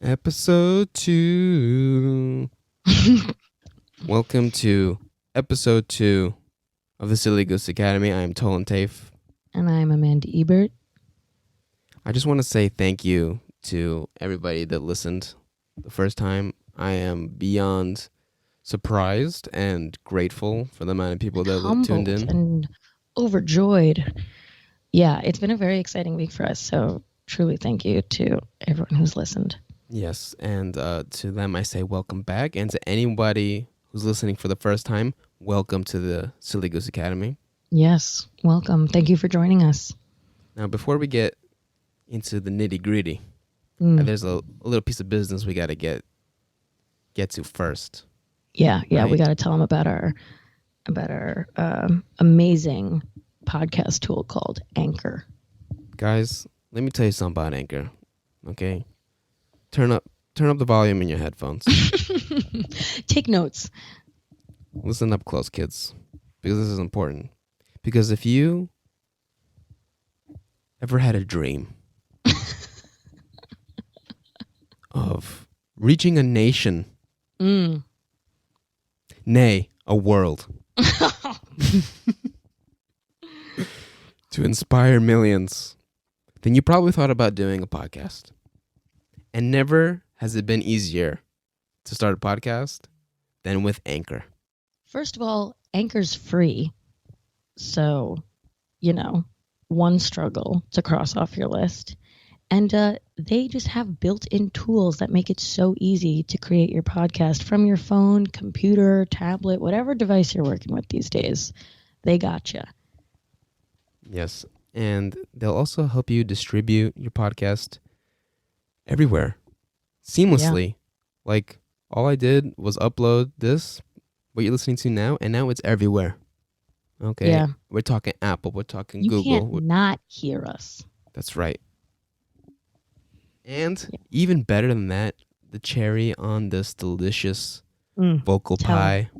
Episode 2. Welcome to episode 2 of the Silly Goose Academy. I am Tollan. And I'm Amanda Ebert. I just want to say thank you to everybody that listened the first time. I am beyond surprised and grateful for the amount of people that tuned in. And overjoyed. Yeah, it's been a very exciting week for us. So truly thank you to everyone who's listened. Yes, and to them I say welcome back. And to anybody who's listening for the first time, welcome to the Silly Goose Academy. Yes, welcome. Thank you for joining us. Now, before we get into the nitty-gritty, there's a little piece of business we got to get to first. Yeah, right? We got to tell them about our amazing podcast tool called Anchor. Guys, let me tell you something about Anchor, okay? Turn up the volume in your headphones. Take notes. Listen up close, kids, because this is important. Because if you ever had a dream of reaching a nation, nay, a world, to inspire millions, then you probably thought about doing a podcast. And never has it been easier to start a podcast than with Anchor. First of all, Anchor's free. So, one struggle to cross off your list. And they just have built-in tools that make it so easy to create your podcast from your phone, computer, tablet, whatever device you're working with these days. They gotcha. Yes, and they'll also help you distribute your podcast everywhere seamlessly. Yeah. Like, all I did was upload this, what you're listening to now, and now it's everywhere. Okay? Yeah. We're talking Apple, we're talking you Google. You can't not hear us. That's right. And even better than that, the cherry on this delicious vocal pie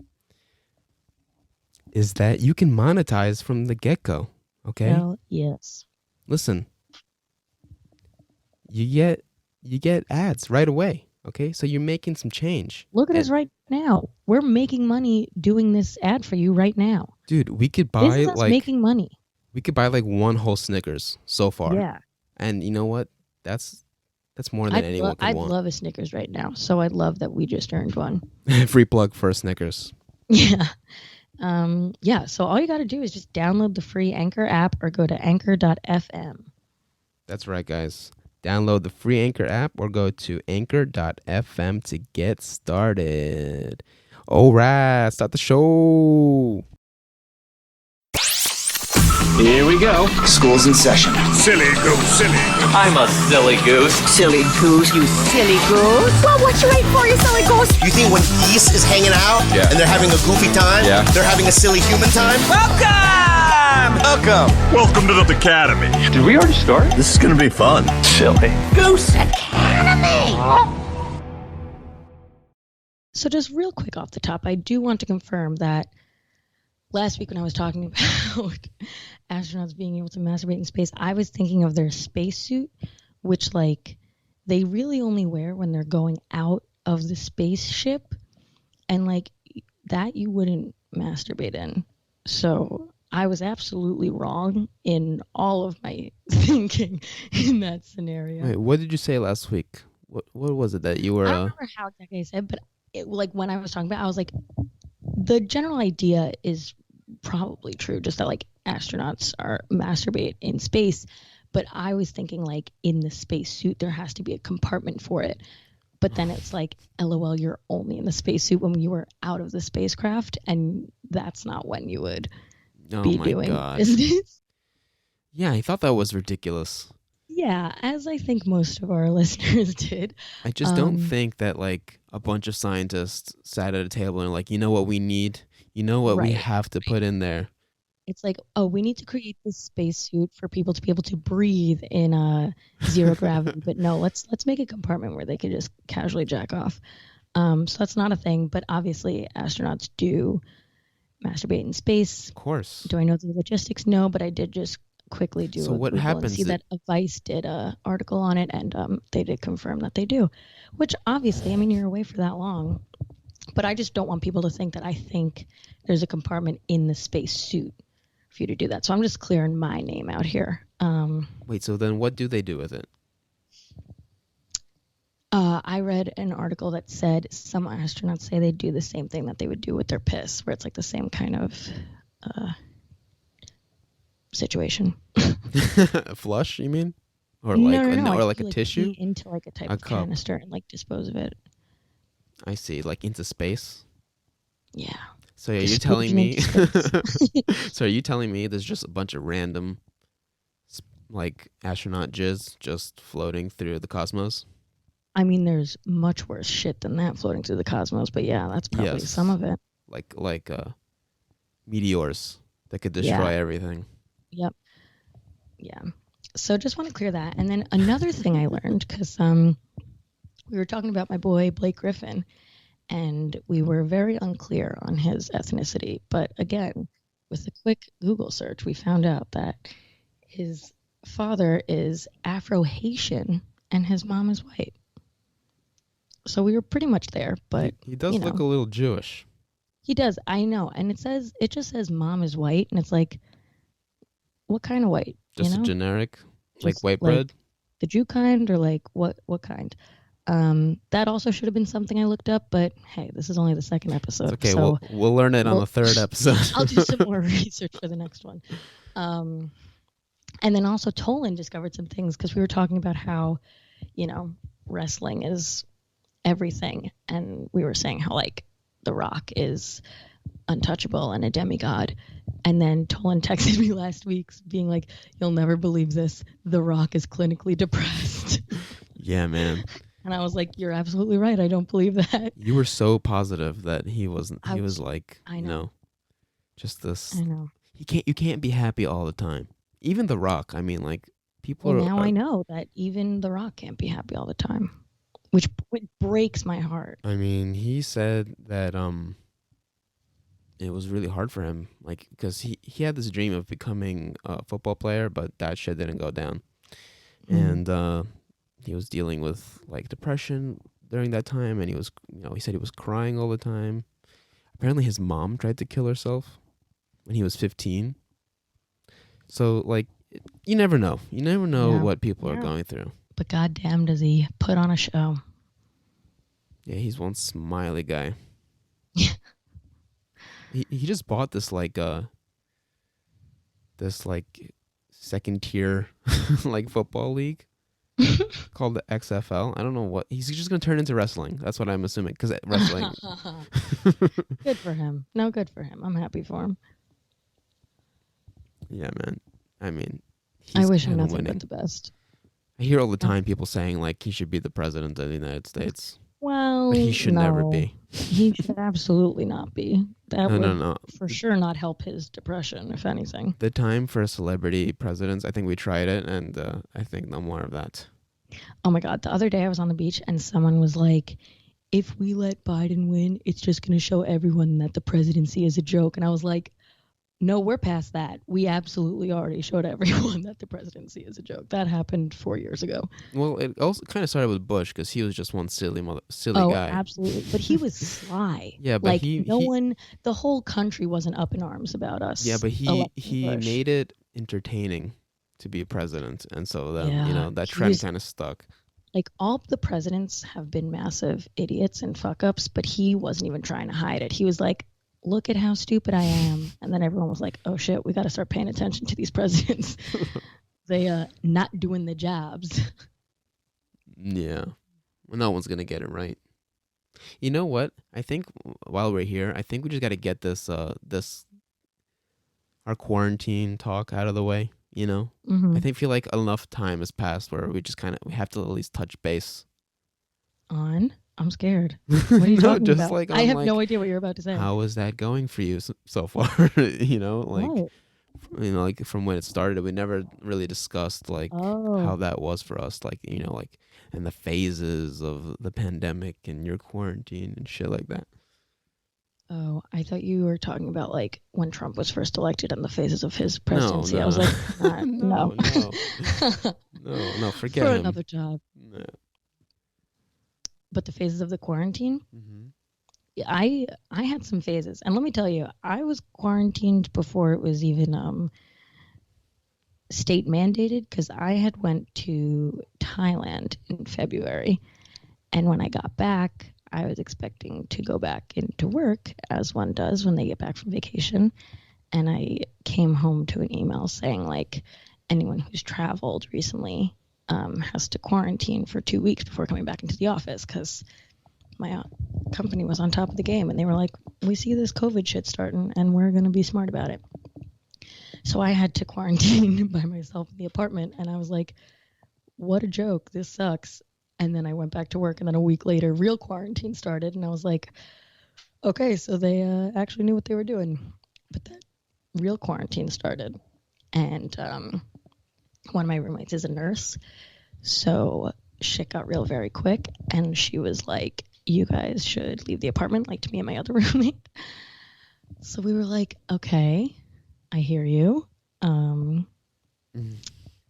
is that you can monetize from the get-go. Okay? Hell yes. Listen, you get ads right away. Okay, so you're making some change. Look at us right now. We're making money doing this ad for you right now. Dude, we could buy this is us making money. We could buy like one whole Snickers so far. Yeah. And you know what? That's more than anyone could want. I'd love a Snickers right now. So I'd love that we just earned one. Free plug for a Snickers. Yeah. So all you got to do is just download the free Anchor app or go to anchor.fm. That's right, guys. Download the free Anchor app or go to anchor.fm to get started. All right, start the show. Here we go. School's in session. Silly goose, silly. I'm a silly goose. Silly goose, you silly goose. Well, what you waiting for, you silly goose? You think when geese is hanging out and they're having a goofy time, they're having a silly human time? Welcome to the Academy. Did we already start? This is going to be fun. Silly Goose Academy. So just real quick off the top, I do want to confirm that last week when I was talking about astronauts being able to masturbate in space, I was thinking of their spacesuit, which they really only wear when they're going out of the spaceship, and that you wouldn't masturbate in. So I was absolutely wrong in all of my thinking in that scenario. Wait, what did you say last week? What was it that you were? I don't remember how exactly I said, but when I was talking about it, I was like, the general idea is probably true, just that astronauts masturbate in space, but I was thinking in the spacesuit there has to be a compartment for it. But then it's LOL, you're only in the spacesuit when you were out of the spacecraft, and that's not when you would be doing business. Yeah, I thought that was ridiculous. Yeah, as I think most of our listeners did. I just don't think that a bunch of scientists sat at a table and you know what we need? You know what we have to put in there? It's we need to create this spacesuit for people to be able to breathe in zero gravity. But no, let's make a compartment where they could just casually jack off. So that's not a thing. But obviously, astronauts do masturbate in space. Of course. Do I know the logistics? No, but I did just quickly do So a what Google and happens see that a Vice did a article on it, and they did confirm that they do. Which obviously, I mean, you're away for that long, but I just don't want people to think that I think there's a compartment in the space suit for you to do that. So I'm just clearing my name out here. Wait, so then what do they do with it? I read an article that said some astronauts say they do the same thing that they would do with their piss, where it's like the same kind of situation. A flush, you mean? Or No. or like a tissue? Pee into like a type A of cup. canister and like dispose of it. I see, like into space. Yeah. So are you Just telling poking me? into So are you telling me there's just a bunch of random, like astronaut jizz just floating through the cosmos? I mean, there's much worse shit than that floating through the cosmos, but yeah, that's probably Yes. some of it. Like meteors that could destroy everything. Yep. Yeah. So just want to clear that. And then another thing I learned, because we were talking about my boy Blake Griffin, and we were very unclear on his ethnicity. But again, with a quick Google search, we found out that his father is Afro-Haitian and his mom is white. So we were pretty much there, but He does look a little Jewish. he does. I know, and it just says mom is white, and it's like, what kind of white? Just a generic, like Just white bread. the Jew kind, or like what kind? That also should have been something I looked up, but hey, this is only the second episode. It's okay, so we'll learn it on the third episode. I'll do some more research for the next one. And then also Tollan discovered some things, because we were talking about how, wrestling is everything, and we were saying how like The Rock is untouchable and a demigod, and then Tollan texted me last week being like, "You'll never believe this, The Rock is clinically depressed." Yeah, man. And I was like, "You're absolutely right, I don't believe that." You were so positive that he wasn't. He was like, I know. just this. I know. You can't be happy all the time. Even The Rock. I mean, like people. Well, now I know that even The Rock can't be happy all the time, which breaks my heart. I mean, he said that it was really hard for him, like because he had this dream of becoming a football player, but that shit didn't go down, and he was dealing with like depression during that time, and he said he was crying all the time. Apparently, his mom tried to kill herself when he was 15. So, like, you never know. You never know what people are going through. But goddamn, does he put on a show? Yeah, he's one smiley guy. He just bought this second tier like football league called the XFL. I don't know what he's just gonna turn into wrestling. That's what I'm assuming, because wrestling. Good for him. No, good for him. I'm happy for him. Yeah, man. I mean, I wish him kinda nothing winning. but the best. I hear all the time people saying like he should be the president of the United States. Well, But he should never be. He should absolutely not be. That would No. for sure not help his depression, if anything. The time for celebrity presidents, I think we tried it, and I think no more of that. Oh my God. The other day I was on the beach and someone was like, if we let Biden win, it's just going to show everyone that the presidency is a joke. And I was like, no, we're past that. We absolutely already showed everyone that the presidency is a joke. That happened 4 years ago. Well, it also kind of started with Bush, because he was just one silly guy. Oh, absolutely. But he was sly. Yeah, but like the whole country wasn't up in arms about us. Yeah, but he Bush. made it entertaining to be president, and so then that he trend was- kind of stuck. Like, all the presidents have been massive idiots and fuck ups, but he wasn't even trying to hide it. He was like, look at how stupid I am. And then everyone was like, oh shit, we got to start paying attention to these presidents. They not doing the jobs. Yeah, well, no one's gonna get it right. You know what? I think while we're here, I think we just got to get this our quarantine talk out of the way. Mm-hmm. I feel like enough time has passed where we have to at least touch base. I'm scared. What are you No, talking just about? like I on, have like, no idea what you're about to say. How is that going for you so far? What? Like from when it started, we never really discussed how that was for us, and the phases of the pandemic and your quarantine and shit like that. Oh, I thought you were talking about like when Trump was first elected and the phases of his presidency. I was like, no. No, forget For him. another job. No. But the phases of the quarantine, Mm-hmm. I had some phases, and let me tell you, I was quarantined before it was even state mandated, because I had went to Thailand in February, and when I got back, I was expecting to go back into work as one does when they get back from vacation, and I came home to an email saying like anyone who's traveled recently has to quarantine for 2 weeks before coming back into the office, because my company was on top of the game, and they were like, we see this COVID shit starting and we're going to be smart about it. So I had to quarantine by myself in the apartment, and I was like, what a joke, this sucks. And then I went back to work, and then a week later real quarantine started, and I was like, okay, so they actually knew what they were doing. But that real quarantine started, and one of my roommates is a nurse, so shit got real very quick, and she was like, you guys should leave the apartment, like to me and my other roommate. So we were like, okay, I hear you.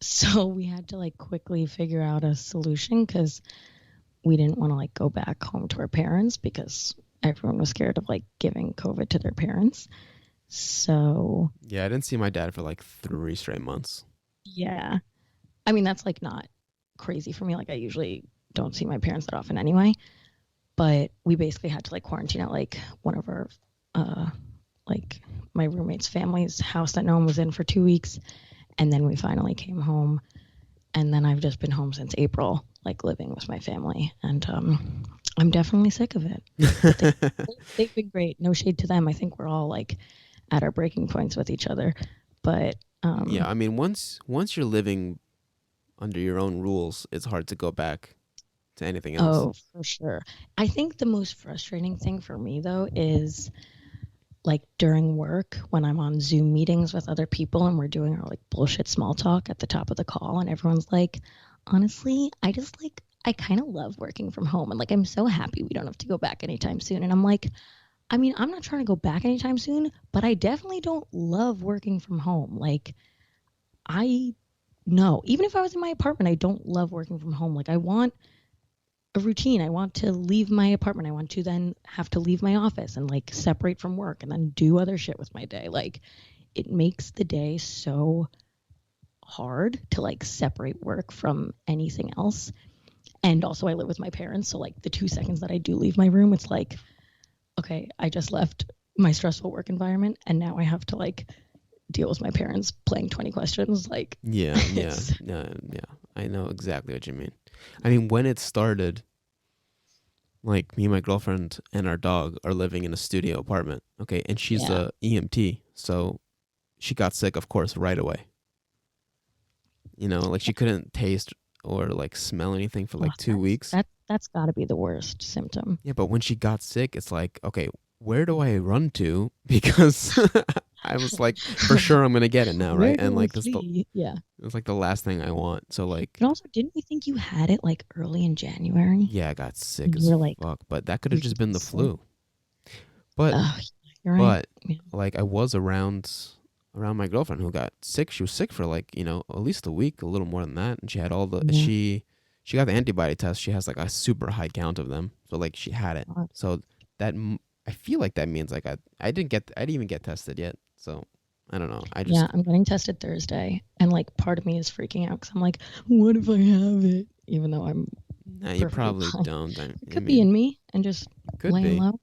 So we had to like quickly figure out a solution, because we didn't want to like go back home to our parents, because everyone was scared of like giving COVID to their parents. So Yeah, I didn't see my dad for like 3 straight months. yeah, I mean, that's like not crazy for me. Like I usually don't see my parents that often anyway, but we basically had to like quarantine at like one of our like my roommate's family's house that no one was in for 2 weeks, and then we finally came home, and then I've just been home since April, like living with my family, and I'm definitely sick of it. But they've been great. No shade to them. I think we're all like at our breaking points with each other, but yeah, I mean, once you're living under your own rules, it's hard to go back to anything else. Oh, for sure. I think the most frustrating thing for me though is like during work when I'm on Zoom meetings with other people and we're doing our like bullshit small talk at the top of the call, and everyone's like, honestly, I kind of love working from home, and like I'm so happy we don't have to go back anytime soon. And I'm like, I mean, I'm not trying to go back anytime soon, but I definitely don't love working from home. Like no, even if I was in my apartment, I don't love working from home. Like I want a routine. I want to leave my apartment. I want to then have to leave my office and like separate from work and then do other shit with my day. Like it makes the day so hard to like separate work from anything else. And also I live with my parents, so like the 2 seconds that I do leave my room, it's like, okay, I just left my stressful work environment and now I have to like deal with my parents playing 20 questions. Like Yeah. I know exactly what you mean. I mean, when it started, like me and my girlfriend and our dog are living in a studio apartment. Okay, and she's a EMT, so she got sick, of course, right away. You know, like she couldn't taste or like smell anything for like 2 weeks. That's got to be the worst symptom. Yeah, but when she got sick, it's like, okay, where do I run to? Because I was like, for sure I'm gonna get it now, right? And like this, it was like the last thing I want. So like, and also, didn't we think you had it like early in January? Yeah, I got sick as fuck, but that could have just been the flu. But you're right. Like I was around my girlfriend who got sick. She was sick for like, you know, at least a week, a little more than that, and she had all the she got the antibody test. She has like a super high count of them, so like she had it. So that I feel like that means like I didn't even get tested yet. So I don't know. I'm getting tested Thursday, and like part of me is freaking out because I'm like, what if I have it? Even though I'm you probably fine. don't. It could be in me and just laying low.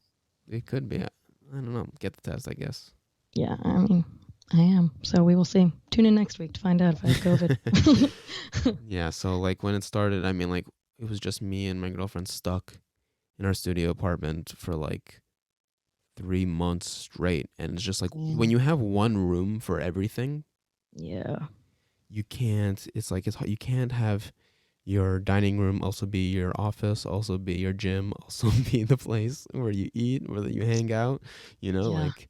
It could be. I don't know. Get the test, I guess. Yeah, I mean, I am. So we will see. Tune in next week to find out if I have COVID. Yeah. So like when it started, I mean, like it was just me and my girlfriend stuck in our studio apartment for like 3 months straight, and it's just like when you have one room for everything, you can't. It's like you can't have your dining room also be your office, also be your gym, also be the place where you eat, where you hang out. You know, like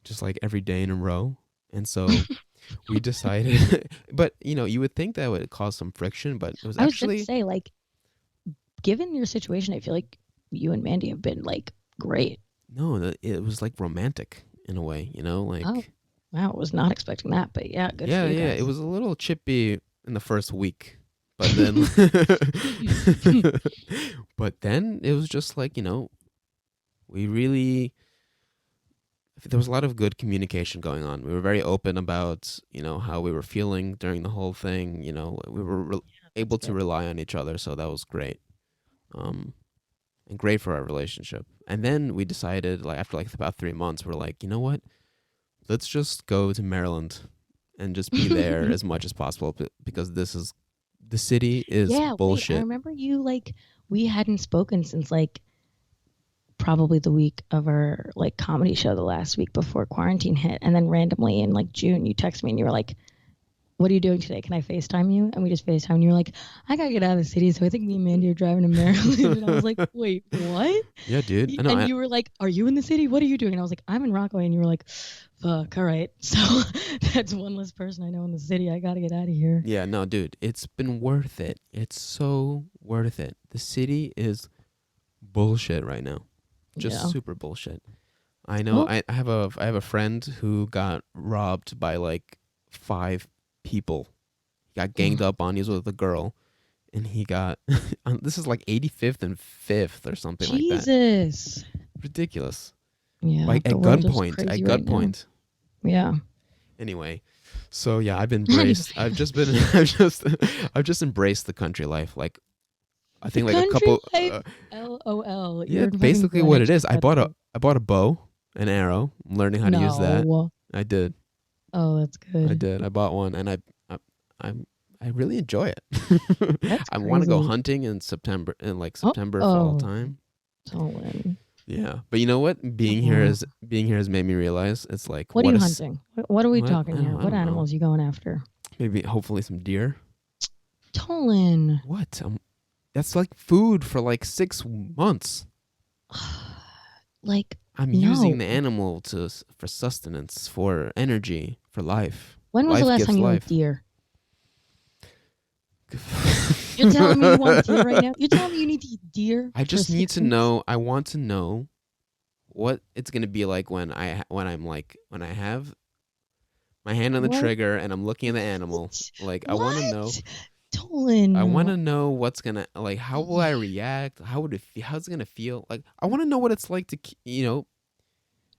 just like every day in a row. And so we decided, but you know, you would think that would cause some friction, but it was actually. I was gonna say, like, given your situation, I feel like you and Mandy have been like great. No, it was like romantic in a way, like. Oh, wow, I was not expecting that, but yeah, good Yeah, for you yeah. guys. It was a little chippy in the first week, but then, but then it was just like we really. There was a lot of good communication going on. We were very open about how we were feeling during the whole thing. We were able to rely on each other, so that was great. And great for our relationship. And then we decided, like after like about 3 months, we're like, you know what? Let's just go to Maryland and just be there as much as possible because the city is bullshit. Wait, I remember you we hadn't spoken since probably the week of our comedy show the last week before quarantine hit, and then randomly in June you texted me and you were like, what are you doing today? Can I FaceTime you? And we just FaceTime and you were like, I gotta get out of the city, so I think me and Mandy are driving to Maryland. And I was like, wait, what? Yeah, dude. You were like, are you in the city? What are you doing? And I was like, I'm in Rockaway. And you were like, fuck, all right. So that's one less person I know in the city. I gotta get out of here. Yeah, no, dude. It's been worth it. It's so worth it. The city is bullshit right now. Just super bullshit. I know. Well, I have a friend who got robbed by 5 people. He got ganged up on. He was with a girl, and he got this is 85th and 5th or something like that. Jesus. Ridiculous. Yeah. At gunpoint. At gunpoint. Yeah. Anyway, so yeah, I've been embraced. I've just embraced the country life. I think a couple. LOL. Yeah, basically what it is. I bought a bow, an arrow. I'm learning how to use that. I did. Oh, that's good. I did. I bought one, and I really enjoy it. That's I want to go crazy. hunting in September, fall time. Tollan. Yeah, but you know what? Being here has made me realize it's like. What are you hunting? What are we talking here? What don't animals are you going after? Maybe hopefully some deer. Tollan. What? That's food for 6 months. I'm using the animal for sustenance, for energy, for life. When was the last time you ate deer? You're telling me you want deer right now? You're telling me you need to eat deer? I just need to know. I want to know what it's gonna be like when I have my hand on the trigger and I'm looking at the animal. I want to know. Tollan. I want to know what's gonna how will I react? How would it feel? How's it gonna feel? I want to know what it's like to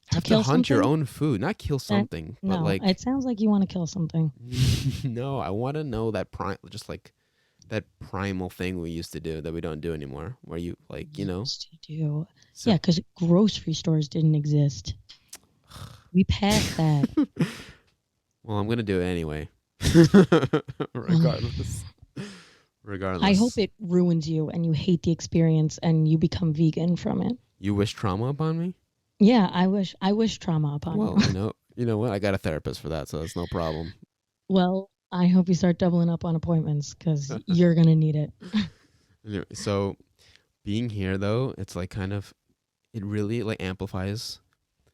have to hunt your own food, not kill something. No, it sounds like you want to kill something. No, I want to know that that primal thing we used to do that we don't do anymore. Where you used to do. So, yeah, because grocery stores didn't exist. We passed that. Well, I'm gonna do it anyway, regardless. I hope it ruins you and you hate the experience and you become vegan from it. You wish trauma upon me? Yeah, I wish trauma upon you. Well, you know what? I got a therapist for that, so that's no problem. Well, I hope you start doubling up on appointments because you're gonna need it. Anyway, so being here though, it's it really amplifies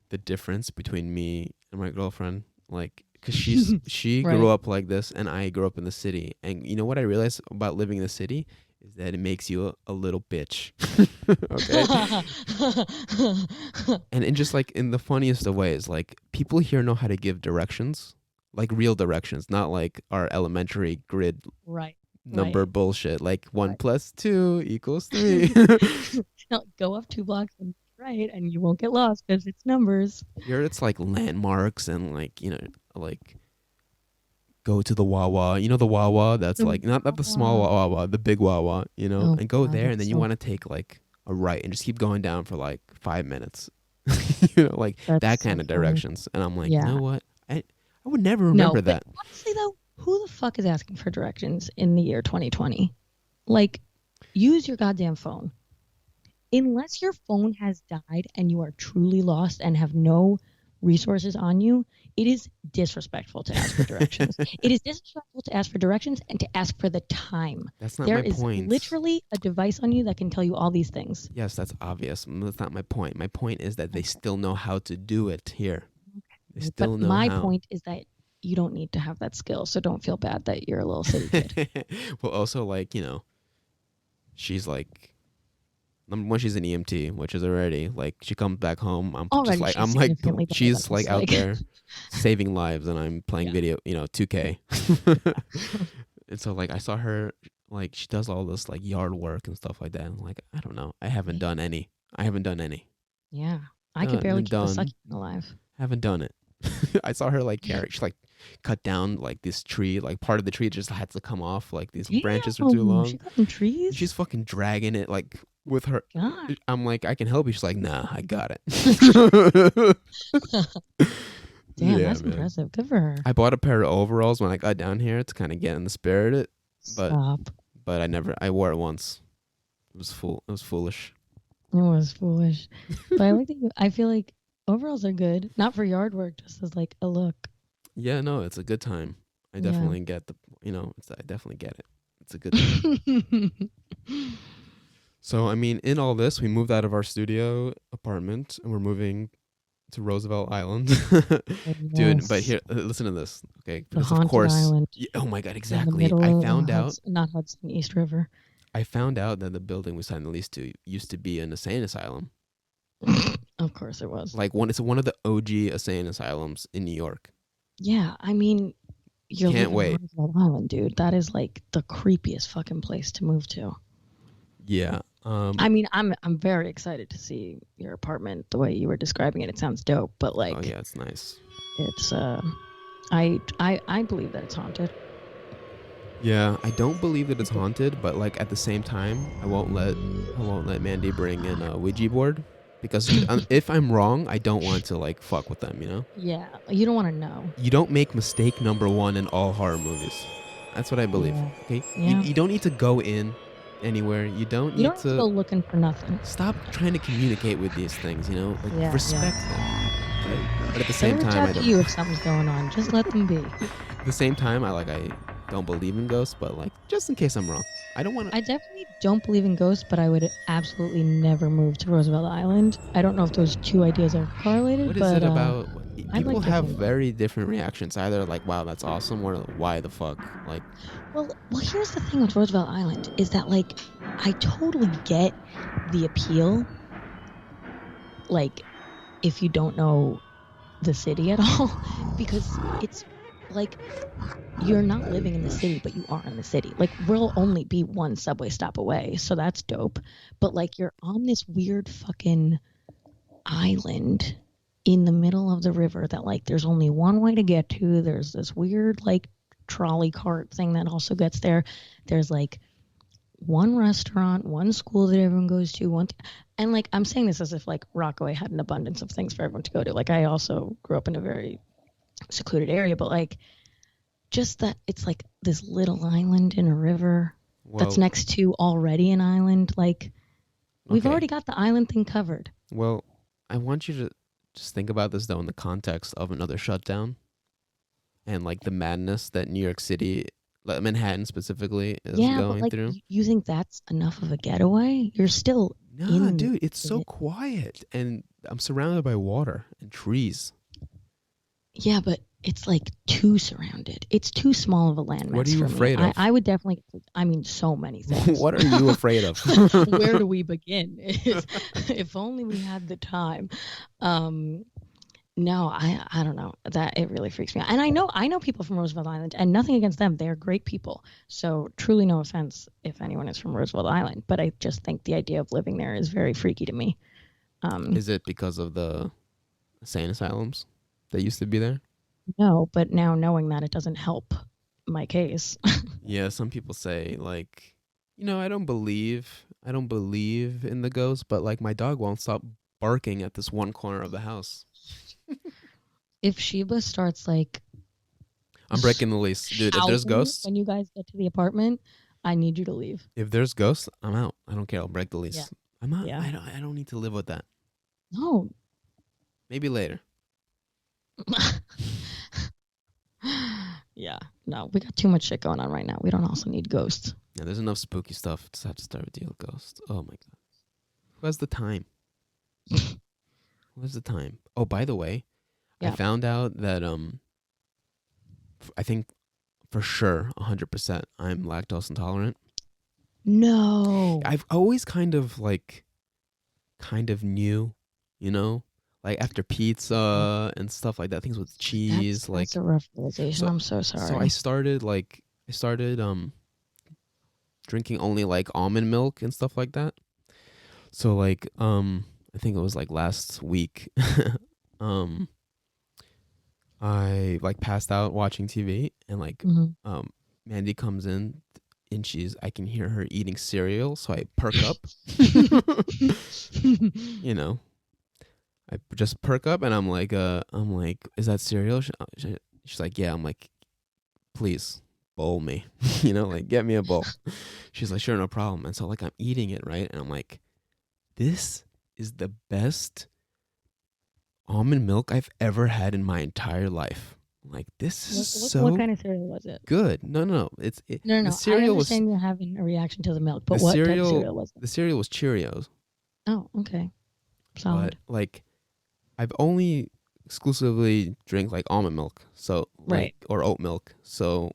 the difference between me and my girlfriend. Because she right. grew up like this, and I grew up in the city. And you know what I realized about living in the city is that it makes you a little bitch. Okay. And just in the funniest of ways, people here know how to give directions, real directions, not our elementary grid number bullshit. 1 + 2 = 3. Now, go up 2 blocks and right, and you won't get lost because it's numbers. Here it's landmarks and go to the Wawa. You know the Wawa? That's not the small Wawa, the big Wawa, and go there, and then you want to take a right and just keep going down for 5 minutes. That kind of directions. And I'm you know what? I would never remember that. Honestly though, who the fuck is asking for directions in the year 2020? Use your goddamn phone. Unless your phone has died and you are truly lost and have no resources on you, it is disrespectful to ask for directions. It is disrespectful to ask for directions and to ask for the time. That's not my point. There is literally a device on you that can tell you all these things. Yes, that's obvious. That's not my point. My point is that they still know how to do it here. They still know my how. point is that you don't need to have that skill, so don't feel bad that you're a little city kid. Well, also, she's Number one, she's an EMT, which is already like she comes back home. Already she's significantly better she's than like us, out like- there saving lives, and I'm playing video, 2K. And so like I saw her like she does all this like yard work and stuff like that. And like I don't know, I haven't done any. Yeah. I could barely keep a done. sucking alive. Haven't done it. I saw her like carry. She like cut down like this tree, like part of the tree just had to come off. Like these branches were too Damn, long. She cutting trees? She's fucking dragging it like with her. God. I'm like, I can help you. She's like, nah, I got it. Damn, Yeah, that's man. impressive. Good for her. I bought a pair of overalls when I got down here to kind of get in the spirit of it, Stop. but I wore it once. It was foolish. It was foolish. But I like that I feel like overalls are good. Not for yard work, just as like a look. Yeah, no, it's a good time. I Yeah. definitely get I definitely get it. It's a good time. So, I mean, in all this, we moved out of our studio apartment and we're moving to Roosevelt Island. Dude, Yes. but here, listen to this. Okay, The because haunted of course. island. Oh my God, In the exactly. middle I of found out. not Hudson, East River. I found out that the building we signed the lease to used to be an insane asylum. Of course it was. Like it's one of the OG insane asylums in New York. Yeah, I mean, you're Can't living wait. on Roosevelt Island, dude. That is like the creepiest fucking place to move to. Yeah. I mean, I'm very excited to see your apartment the way you were describing it. It sounds dope, but like, oh yeah, it's nice. it's I believe that it's haunted. Yeah, I don't believe that it's haunted, but like at the same time, I won't let Mandy bring in a Ouija board because if I'm wrong, I don't want to like fuck with them, you know? Yeah, you don't want to know. You don't make mistake number 1 in all horror movies. That's what I believe. Yeah. Okay? Yeah. You don't need to go in anywhere. You don't You need don't have to go to looking for nothing. stop trying to communicate with these things, you know? Like Yeah, respect them. Okay? But at the They'll same reach time, out I to don't you if something's going on. Just let them be. at the same time, I don't believe in ghosts, but like just in case I'm wrong. I don't want to I definitely don't believe in ghosts, but I would absolutely never move to Roosevelt Island. I don't know if those two ideas are correlated. What is but, it about? I People like have different- very different reactions. Either like, "Wow, that's awesome," or "Why the fuck?" Like, Well, here's the thing with Roosevelt Island is that like I totally get the appeal. Like, if you don't know the city at all, because it's like you're not living in the city, but you are in the city. Like, we'll only be one subway stop away, so that's dope. But like, you're on this weird fucking island in the middle of the river that like there's only one way to get to. There's this weird like trolley cart thing that also gets there. There's like one restaurant, one school that everyone goes to, and like I'm saying this as if like Rockaway had an abundance of things for everyone to go to. Like I also grew up in a very secluded area, but like just that it's like this little island in a river that's next to already an island. Like we've Okay. already got the island thing covered. Well, I want you to just think about this though in the context of another shutdown, and like the madness that New York City, like Manhattan specifically, is Yeah, going but like through. you think that's enough of a getaway? You're still Nah, in dude, it's so it. quiet, and I'm surrounded by water and trees. Yeah, but it's like too surrounded. It's too small of a landmass. What are you for afraid me. of? I would definitely. I mean, so many things. What are you afraid of? Where do we begin? If only we had the time. No, I don't know. That it really freaks me out. And I know people from Roosevelt Island, and nothing against them. They're great people. So truly, no offense if anyone is from Roosevelt Island, but I just think the idea of living there is very freaky to me. Is it because of the insane asylums that used to be there? No, but now knowing that, it doesn't help my case. Yeah, some people say like, I don't believe in the ghosts, but like my dog won't stop barking at this one corner of the house. If Sheba starts like I'm breaking the lease, dude. If there's shouting ghosts, when you guys get to the apartment, I need you to leave. if there's ghosts, I'm out. I don't care. I'll break the lease. Yeah. I'm out. Yeah. I don't need to live with that. No. Maybe later. Yeah, no, we got too much shit going on right now. We don't also need ghosts. Yeah, there's enough spooky stuff to have to start with deal with ghosts. Oh my god. Who has the time? Who has the time? Oh, by the way, Yeah. I found out that I think for sure 100% I'm lactose intolerant. No. I've always kind of like kind of new, you know, like after pizza and stuff like that, things with cheese. That's a rough realization. I'm so sorry. So I started drinking only like almond milk and stuff like that. So like I think it was like last week I like passed out watching TV, and like Mandy comes in and I can hear her eating cereal, so I perk up. You know, I just perk up and I'm like, is that cereal? She's like, yeah. I'm like, please bowl me, you know, like get me a bowl. She's like, sure, no problem. And so like I'm eating it, right? And I'm like, this is the best almond milk I've ever had in my entire life. Like, this is what kind of cereal was it? good. No. No. The cereal I understand you're having a reaction to the milk, but the what cereal, type of cereal was it? The cereal was Cheerios. Oh, okay. Solid. But like, I've only exclusively drank like almond milk, so like, or oat milk. So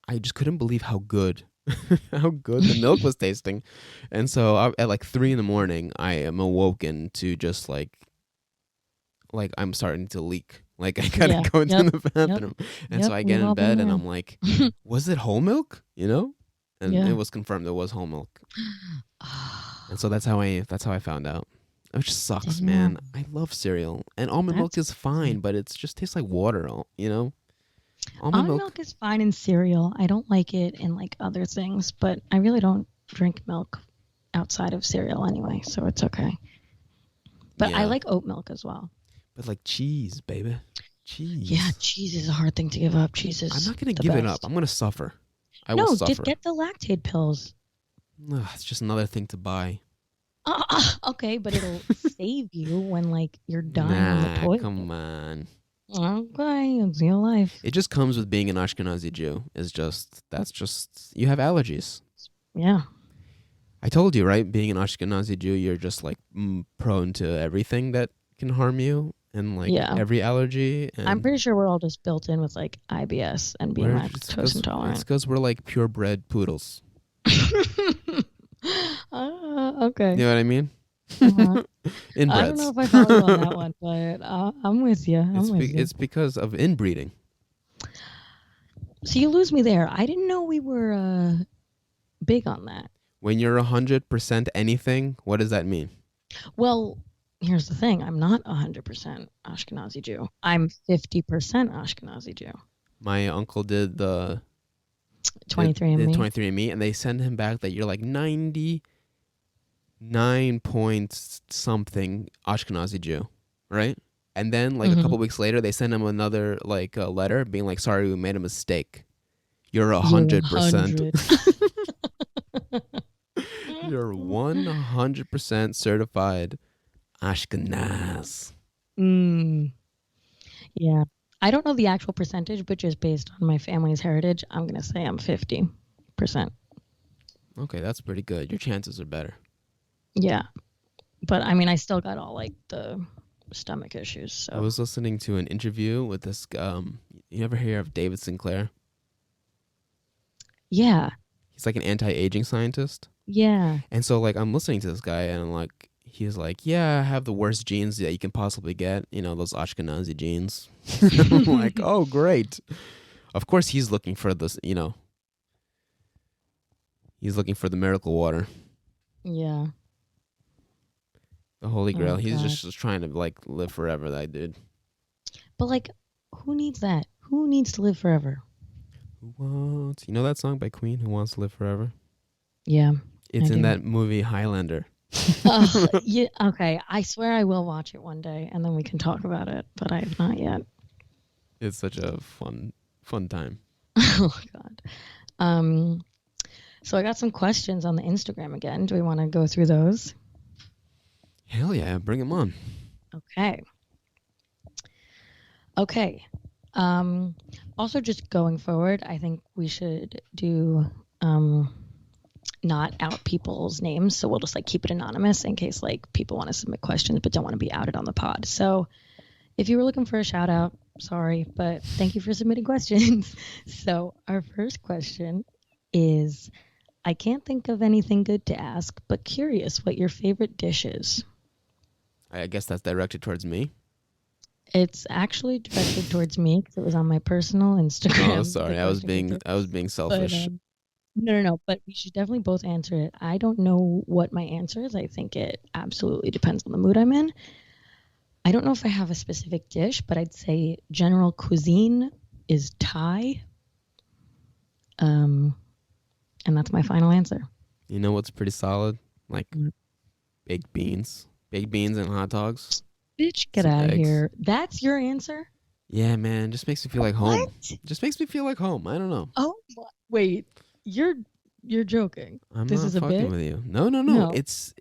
I just couldn't believe how good the milk was tasting. And so at like 3 a.m, I am awoken to just like I'm starting to leak. Like I gotta go into the bathroom. And so I get in bed and I'm like, was it whole milk? You know? And it was confirmed it was whole milk. And so that's how I found out. It just sucks, man. I love cereal. And almond milk is fine, but it just tastes like water, you know? Almond milk is fine in cereal. I don't like it in like other things, but I really don't drink milk outside of cereal anyway, so it's okay. But I like oat milk as well. But like cheese, baby. Cheese. Yeah, cheese is a hard thing to give up. Cheese is I'm not going to give it up. I'm going to suffer. I will suffer. Just get the lactate pills. It's just another thing to buy. Okay, but it'll save you when like you're dying on the toilet. Come on. Okay, it's your life. It just comes with being an Ashkenazi Jew. That's just you have allergies. Yeah. I told you, right? Being an Ashkenazi Jew, you're just like prone to everything that can harm you, and like every allergy. And I'm pretty sure we're all just built in with like IBS and being lactose intolerant. It's because we're like purebred poodles. Okay. You know what I mean? Uh-huh. Inbreds. I don't know if I follow you on that one, but I'm with you. It's because of inbreeding. So you lose me there. I didn't know we were big on that. When you're 100% anything, what does that mean? Well, here's the thing. I'm not 100% Ashkenazi Jew. I'm 50% Ashkenazi Jew. My uncle did the 23andMe. 23andMe, and they send him back that you're like 99 point something Ashkenazi Jew, right? And then like a couple weeks later, they send him another like letter being like, "Sorry, we made a mistake. You're 100%. You're 100% certified Ashkenaz." Yeah. I don't know the actual percentage, but just based on my family's heritage, I'm going to say I'm 50%. Okay, that's pretty good. Your chances are better. Yeah. But I mean, I still got all like the stomach issues. So I was listening to an interview with this, you ever hear of David Sinclair? Yeah. He's like an anti-aging scientist. Yeah. And so like I'm listening to this guy and I'm like, he's like, yeah, I have the worst genes that you can possibly get. You know, those Ashkenazi genes. I'm like, oh, great. Of course he's looking for this, you know. He's looking for the miracle water. Yeah. The Holy Grail. Oh, he's just trying to like live forever, that dude. But like, who needs that? Who needs to live forever? Who wants? You know that song by Queen, Who Wants to Live Forever? Yeah. It's in that movie Highlander. Yeah. Okay. I swear I will watch it one day, and then we can talk about it. But I have not yet. It's such a fun time. Oh God. So I got some questions on the Instagram again. Do we want to go through those? Hell yeah, bring them on. Okay. Also, just going forward, I think we should do not out people's names. So we'll just like keep it anonymous in case like people want to submit questions but don't want to be outed on the pod. So if you were looking for a shout out, sorry, but thank you for submitting questions. So our first question is, I can't think of anything good to ask, but curious what your favorite dish is. I guess that's directed towards me. It's actually directed towards me because it was on my personal Instagram. Oh, sorry. I was being selfish. No. But we should definitely both answer it. I don't know what my answer is. I think it absolutely depends on the mood I'm in. I don't know if I have a specific dish, but I'd say general cuisine is Thai. And that's my final answer. You know what's pretty solid? Like baked beans and hot dogs. Bitch, get out of here. That's your answer? Yeah, man. Just makes me feel like home. What? Just makes me feel like home. I don't know. Oh, wait. You're joking. I'm this not is a fucking bit with you. No. It's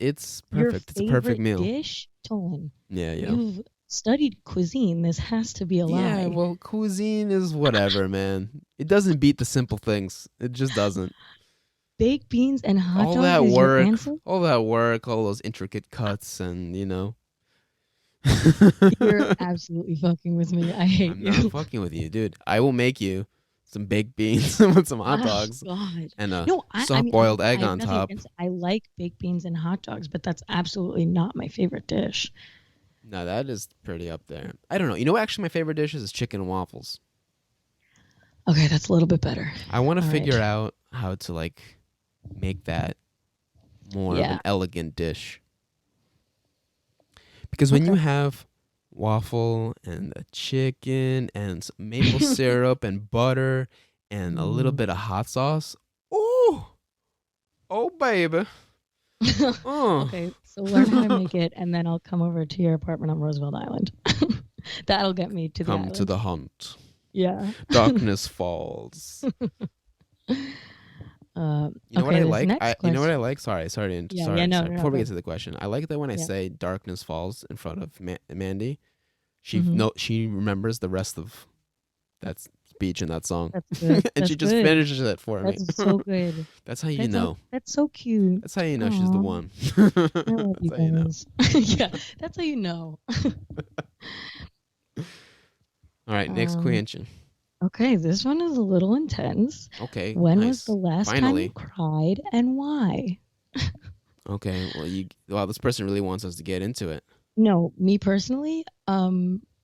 perfect. It's a perfect meal. Dish, Tollan. Yeah. You've studied cuisine. This has to be a lie. Yeah, well, cuisine is whatever, man. It doesn't beat the simple things. It just doesn't. Baked beans and hot dogs All that is work, your answer? all those intricate cuts, and You're absolutely fucking with me. I hate I'm you. not fucking with you, dude. I will make you some baked beans with some hot dogs God. and a I soft-boiled egg have on nothing top. against it. I like baked beans and hot dogs, but that's absolutely not my favorite dish. No, that is pretty up there. I don't know. You know what actually my favorite dish is chicken and waffles. Okay, that's a little bit better. I want to All figure right. out how to make that more of an elegant dish. Because when you have waffle and a chicken and some maple syrup and butter and a little bit of hot sauce, oh baby. Okay, so learn how to make it, and then I'll come over to your apartment on Roosevelt Island. That'll get me to the Come island. to the hunt. Yeah. Darkness falls. You know what I like? You know what I like? Sorry. Before we get to the question, I like that when I say "darkness falls" in front of Mandy, she she remembers the rest of that speech in that song, That's good. and she just finishes it for me. That's so good. That's how you know. That's so cute. That's how you know she's the one. I love you That's how you know. guys. Yeah, that's how you know. All right, next question. Okay, this one is a little intense. Okay, When nice. was the last time Finally. you cried and why? Okay, well, this person really wants us to get into it. No, me personally,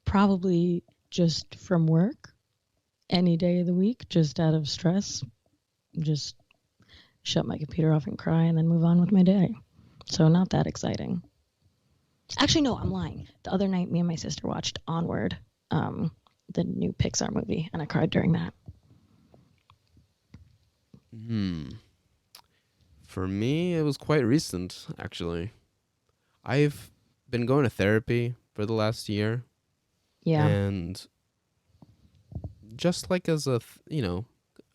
probably just from work, any day of the week, just out of stress, just shut my computer off and cry and then move on with my day. So not that exciting. Actually, no, I'm lying. The other night, me and my sister watched Onward, the new Pixar movie, and I cried during that. For me, it was quite recent, actually. I've been going to therapy for the last year. Yeah. And just as I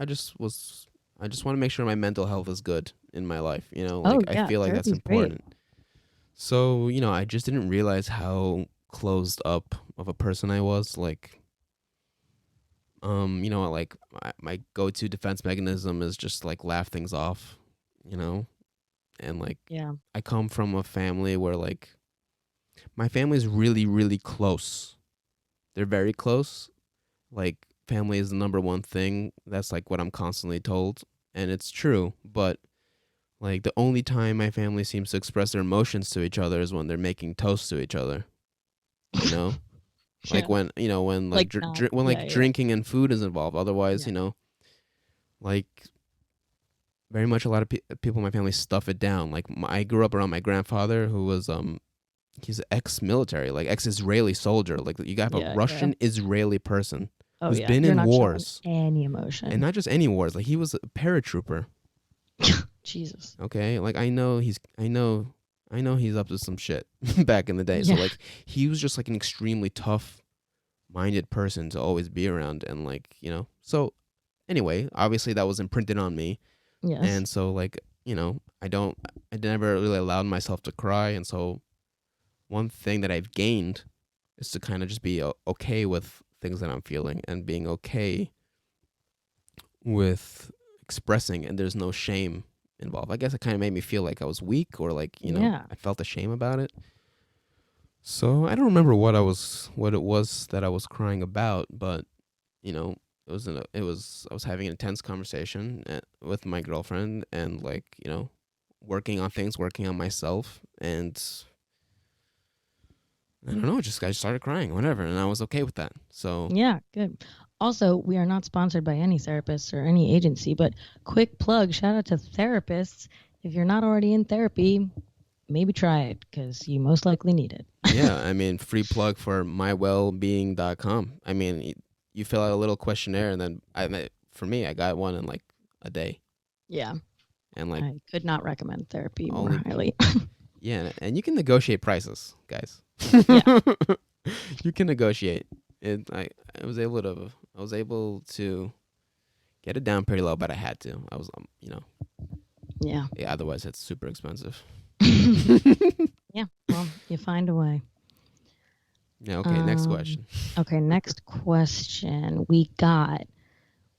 just want to make sure my mental health is good in my life, I feel like that's important. Great. So, I just didn't realize how closed up of a person I was. My go-to defense mechanism is just laugh things off, and I come from a family where my family is really, really close. They're very close. Family is the number one thing. That's what I'm constantly told, and it's true. But the only time my family seems to express their emotions to each other is when they're making toast to each other. Yeah. When drinking and food is involved. Otherwise, very much a lot of people in my family stuff it down. I grew up around my grandfather, who was he's ex-military, ex-Israeli soldier. You got a Russian Israeli person who's been in wars, any emotion, and not just any wars. He was a paratrooper. Jesus. Okay, I know he's up to some shit back in the day. Yeah. So he was just an extremely tough-minded person to always be around, and So anyway, obviously that was imprinted on me. Yes. And so I never really allowed myself to cry, and so one thing that I've gained is to kind of just be okay with things that I'm feeling and being okay with expressing, and there's no shame involved. I guess it kind of made me feel like I was weak, or I felt ashamed about it. So I don't remember what it was that I was crying about, but I was having an intense conversation with my girlfriend, and working on things, working on myself, and I don't know, I started crying, whatever, and I was okay with that. So Yeah, good. Also, we are not sponsored by any therapists or any agency, but quick plug, shout out to therapists. If you're not already in therapy, maybe try it because you most likely need it. yeah, I mean, free plug for mywellbeing.com. I mean, you fill out a little questionnaire, and then for me, I got one in like a day. Yeah. And like, I could not recommend therapy more only- highly. yeah, and you can negotiate prices, guys. Yeah. You can negotiate. I was able to get it down pretty low, but I had to. I was, Yeah. otherwise it's super expensive. Yeah. Well, you find a way. Yeah. Okay. Next question. Okay. Next question we got.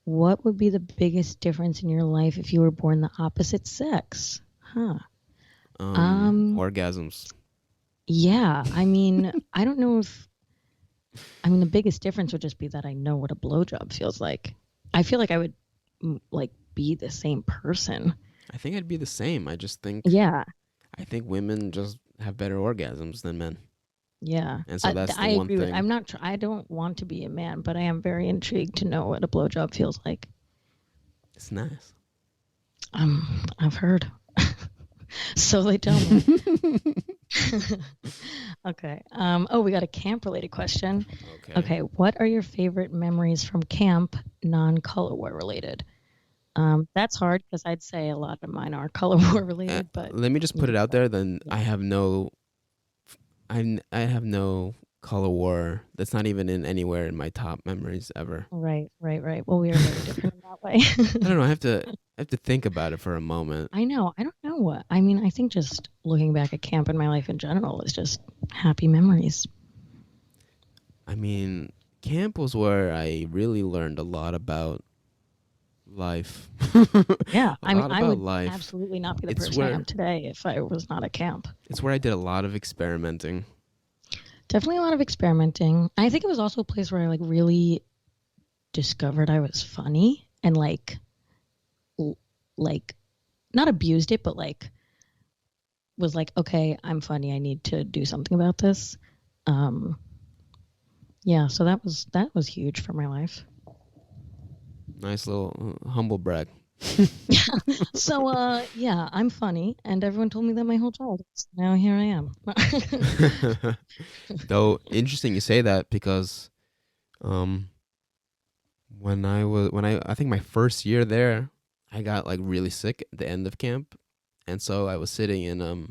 What would be the biggest difference in your life if you were born the opposite sex? Huh. Orgasms. Yeah. I mean, I don't know if. I mean, the biggest difference would just be that I know what a blowjob feels like. I feel like I would like be the same person. I think I'd be the same. I just think. Yeah. I think women just have better orgasms than men. Yeah. And so that's the I one agree with. thing. I'm not. I don't want to be a man, but I am very intrigued to know what a blowjob feels like. It's nice. I've heard. So they tell me. Okay. We got a camp-related question. Okay. What are your favorite memories from camp, non-color war related? That's hard because I'd say a lot of mine are color war related. But let me just put it out there. Then I have no color war. That's not even in anywhere in my top memories ever. Right. Well, we are very different in that way. I don't know. I have to think about it for a moment. I know. I don't know what. I mean, I think just looking back at camp and my life in general is just happy memories. I mean, camp was where I really learned a lot about life. Yeah. I mean, I would life. absolutely not be the It's person I where- am today if I was not at camp. It's where I did a lot of experimenting. Definitely a lot of experimenting. I think it was also a place where I like really discovered I was funny and like not abused it, but like was like, okay, I'm funny. I need to do something about this. Yeah, so that was huge for my life. Nice little humble brag. So yeah, I'm funny, and everyone told me that my whole childhood. So now here I am. Though interesting you say that because when I think my first year there, I got like really sick at the end of camp, and so I was sitting in the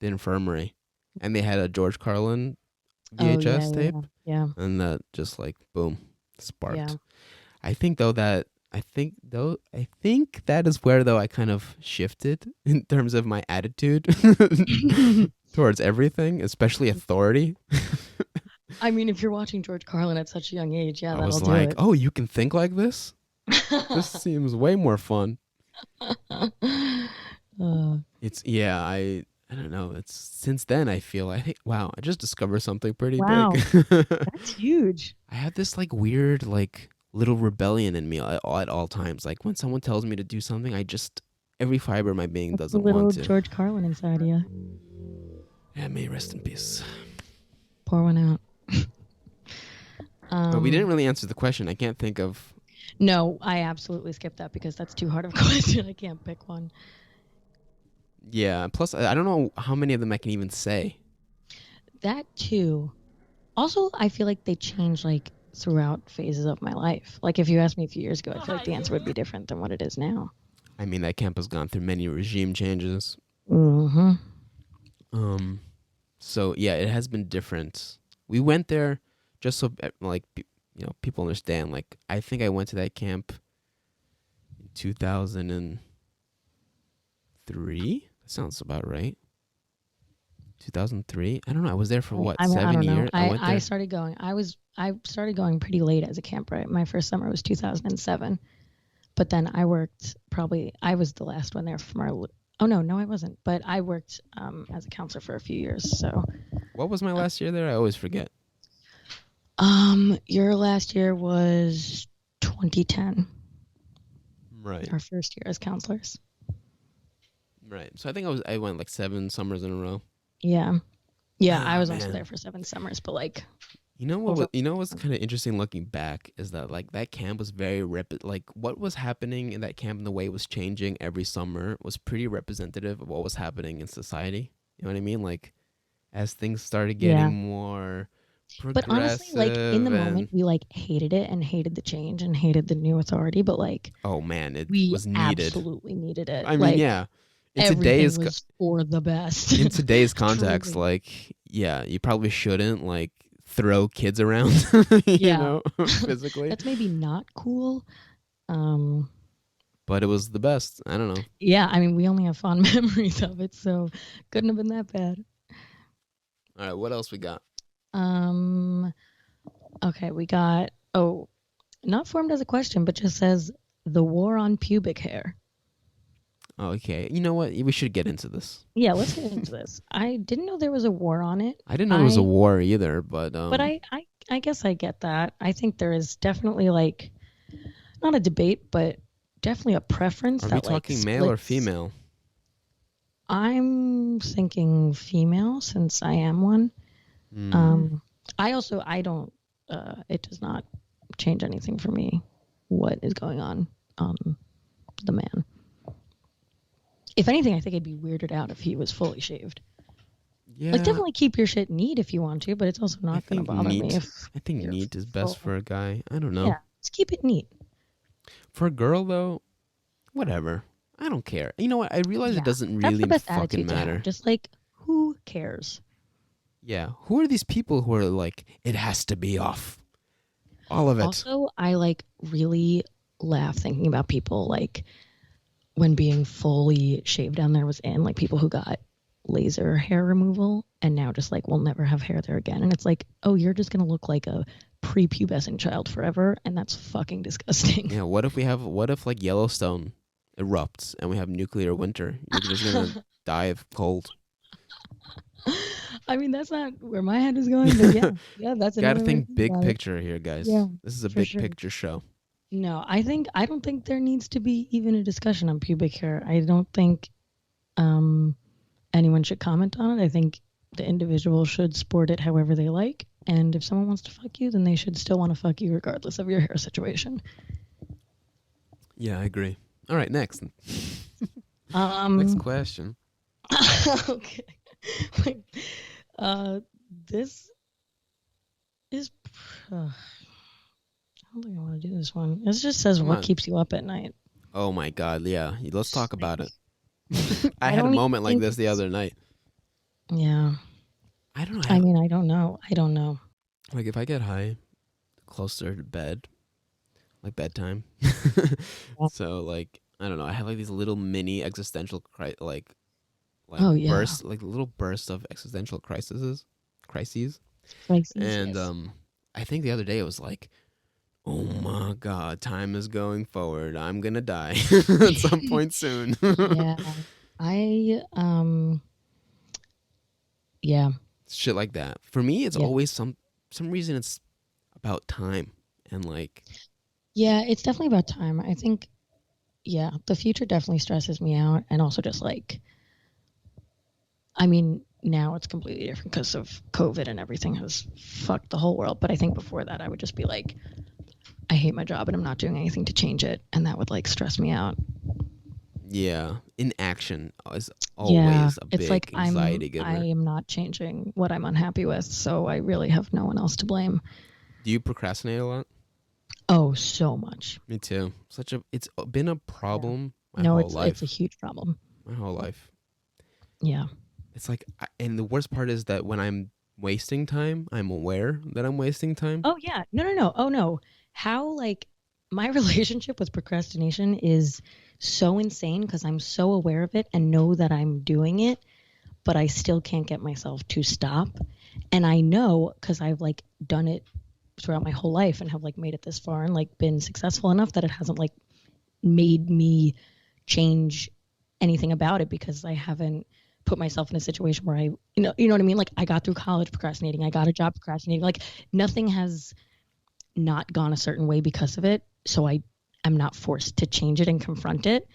infirmary, and they had a George Carlin VHS tape, Yeah. and that just like boom sparked. Yeah. I think that is where though I kind of shifted in terms of my attitude towards everything, especially authority. I mean, if you're watching George Carlin at such a young age, yeah, I that'll was do like, it. oh, you can think like this? This seems way more fun. It's I don't know. It's since then I think wow, I just discovered something pretty Wow. big. That's huge. I have this like weird like little rebellion in me at all times. Like when someone tells me to do something, I just every fiber of my being That's a doesn't little want to. George Carlin inside you. Yeah, may he rest in peace. Pour one out. But we didn't really answer the question. I can't think of. No, I absolutely skipped that because that's too hard of a question. I can't pick one. Yeah. Plus, I don't know how many of them I can even say. That too. Also, I feel like they change like throughout phases of my life. Like if you asked me a few years ago, I feel like the answer would be different than what it is now. I mean, that camp has gone through many regime changes. Mm-hmm. So yeah, it has been different. We went there just so like people understand. Like I think I went to that camp in 2003. That sounds about right. 2003. I don't know. I was there for what, I 7 don't know. years? I started going. I started going pretty late as a camp. Right, my first summer was 2007, but then I worked. I was the last one there from our. Oh no, I wasn't. But I worked as a counselor for a few years. So. What was my last year there? I always forget. Your last year was 2010. Right. Our first year as counselors. Right. So I think I went like 7 summers in a row. Yeah. Yeah, I was man. also there for 7 summers, but like, You know what? You know what's kind of interesting looking back is that like that camp was very like what was happening in that camp and the way it was changing every summer was pretty representative of what was happening in society. You know what I mean? Like as things started getting more progressive. But honestly, like in the moment, we like hated it and hated the change and hated the new authority. But like, oh man, it we was needed. Absolutely needed it. I mean, like, yeah. In everything today's was for the best. in today's context, like, yeah, you probably shouldn't like throw kids around, you know, physically. That's maybe not cool. But it was the best. I don't know. Yeah, I mean, we only have fond memories of it, so couldn't have been that bad. All right, what else we got? Okay, we got, not formed as a question, but just says the war on pubic hair. Okay, you know what? We should get into this. Yeah, let's get into this. I didn't know there was a war on it. I didn't know there was a war either, but I guess I get that. I think there is definitely like, not a debate, but definitely a preference. Are that, we talking like, male or female? I'm thinking female since I am one. I don't, it does not change anything for me what is going on the man. If anything, I think I'd be weirded out if he was fully shaved. Yeah. Like, definitely keep your shit neat if you want to, but it's also not going to bother me if I think neat is best for a guy. I don't know. Yeah, just keep it neat. For a girl, though, whatever. I don't care. You know what? I realize it doesn't That's really the best fucking attitude to have. matter. Just like, who cares? Yeah. Who are these people who are like, it has to be off? All of it. Also, I like really laugh thinking about people like when being fully shaved down there was in, like people who got laser hair removal and now just like will never have hair there again. And it's like, oh, you're just going to look like a prepubescent child forever. And that's fucking disgusting. Yeah. What if like Yellowstone erupts and we have nuclear winter? You're just going to die of cold. I mean, that's not where my head is going, but yeah, that's Gotta another think big about it. picture here, guys. Yeah, this is a for big sure. picture show. No, I don't think there needs to be even a discussion on pubic hair. I don't think anyone should comment on it. I think the individual should sport it however they like, and if someone wants to fuck you, then they should still want to fuck you regardless of your hair situation. Yeah, I agree. All right, next. Next question. Okay. This is. I don't think I want to do this one. It just says what keeps you up at night. Oh my God, yeah. Let's talk about it. I had a moment like this the other night. Yeah. I don't know. I mean, I don't know. Like if I get high, closer to bed, like bedtime. So like I don't know. I have like these little mini existential bursts, like little bursts of existential crises. And I think the other day it was like, oh my God, time is going forward. I'm gonna die at some point soon. Yeah. Shit like that. For me, it's always some reason it's about time and like. Yeah, it's definitely about time. I think, the future definitely stresses me out, and also just like, I mean, now it's completely different because of COVID and everything has fucked the whole world. But I think before that, I would just be like, I hate my job and I'm not doing anything to change it, and that would like stress me out. Yeah, inaction is always a big like anxiety giver. I am not changing what I'm unhappy with, so I really have no one else to blame. Do you procrastinate a lot? Oh, so much. Me too. It's been a problem my whole life. It's a huge problem. My whole life. Yeah. It's like, and the worst part is that when I'm wasting time, I'm aware that I'm wasting time. Oh yeah, no. Oh no. How like my relationship with procrastination is so insane because I'm so aware of it and know that I'm doing it, but I still can't get myself to stop. And I know because I've like done it throughout my whole life and have like made it this far and like been successful enough that it hasn't like made me change anything about it because I haven't put myself in a situation where I, you know what I mean? Like I got through college procrastinating. I got a job procrastinating. Like nothing has not gone a certain way because of it. So I'm not forced to change it and confront it.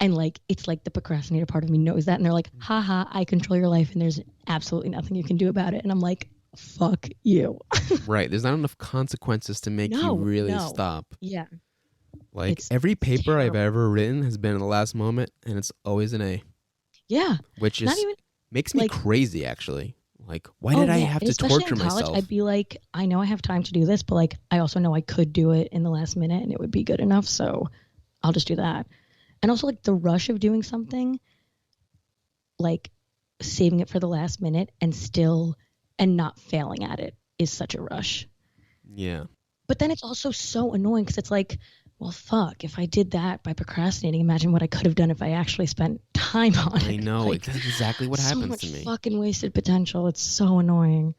And like, it's like the procrastinator part of me knows that. And they're like, haha, I control your life and there's absolutely nothing you can do about it. And I'm like, fuck you. Right. There's not enough consequences to make you really stop. Yeah. Like It's every paper I've terrible. ever written has been in the last moment and it's always an A. Yeah. Which Not is even, makes me like- crazy actually. Like why did I have to especially torture in college, myself? I'd be like, I know I have time to do this, but like, I also know I could do it in the last minute and it would be good enough. So I'll just do that. And also like the rush of doing something, like saving it for the last minute and not failing at it is such a rush. Yeah. But then it's also so annoying because it's like, well, fuck, if I did that by procrastinating, imagine what I could have done if I actually spent time on it. I know. Like, That's exactly what happens so to me. much fucking wasted potential. It's so annoying.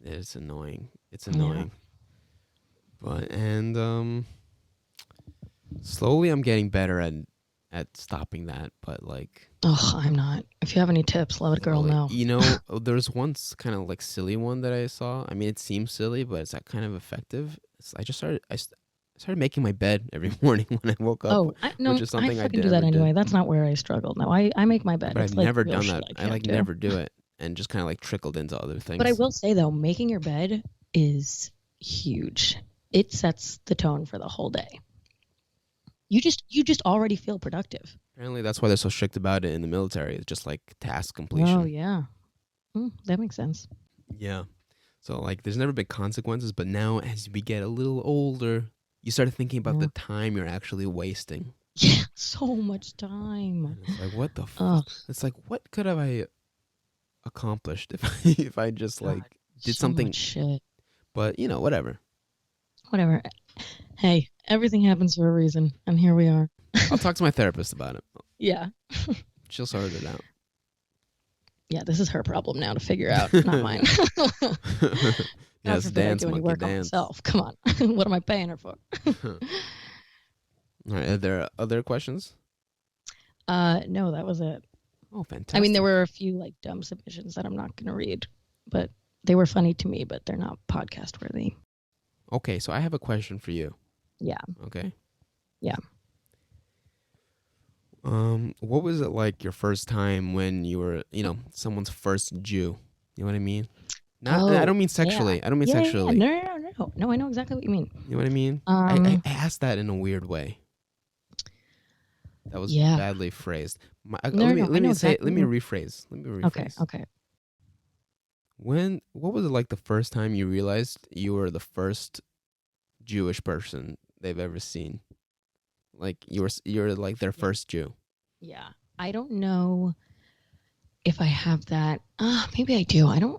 It's annoying. It's annoying. But slowly I'm getting better at stopping that, but like Oh, I'm not. If you have any tips, let a girl know. You know, there's once kind of like silly one that I saw. I mean, it seems silly, but it's kind of effective. I started making my bed every morning when I woke up. Oh, which is something I fucking do that anyway. That's not where I struggled. No, I make my bed. But It's I've like never real done shit that. I can't like do. never do it, and just kind of like trickled into other things. But I will say though, making your bed is huge. It sets the tone for the whole day. You just already feel productive. Apparently, that's why they're so strict about it in the military. It's just like task completion. Oh yeah, that makes sense. Yeah. So like, there's never been consequences, but now as we get a little older, you start thinking about the time you're actually wasting. Yeah, so much time. And it's like, what the fuck? It's like, what could have I accomplished if I just like did so something? much shit. But you know, whatever. Whatever. Hey, everything happens for a reason, and here we are. I'll talk to my therapist about it. Yeah. She'll sort it out. Yeah, this is her problem now to figure out, not mine. Yes, dance, do any monkey, work on dance. myself. Come on, what am I paying her for? All right, are there other questions? No, that was it. Oh, fantastic. I mean, there were a few like dumb submissions that I'm not going to read, but they were funny to me, but they're not podcast worthy. Okay, so I have a question for you. Yeah. Okay. Yeah. What was it like your first time when you were, someone's first Jew? You know what I mean? I don't mean sexually. Yeah. I don't mean Yeah, sexually. Yeah. No, I know exactly what you mean. You know what I mean? I asked that in a weird way. That was badly phrased. Let me rephrase. Okay. What was it like the first time you realized you were the first Jewish person they've ever seen? Like you're like their first Jew. Yeah. I don't know if I have that. Maybe I do.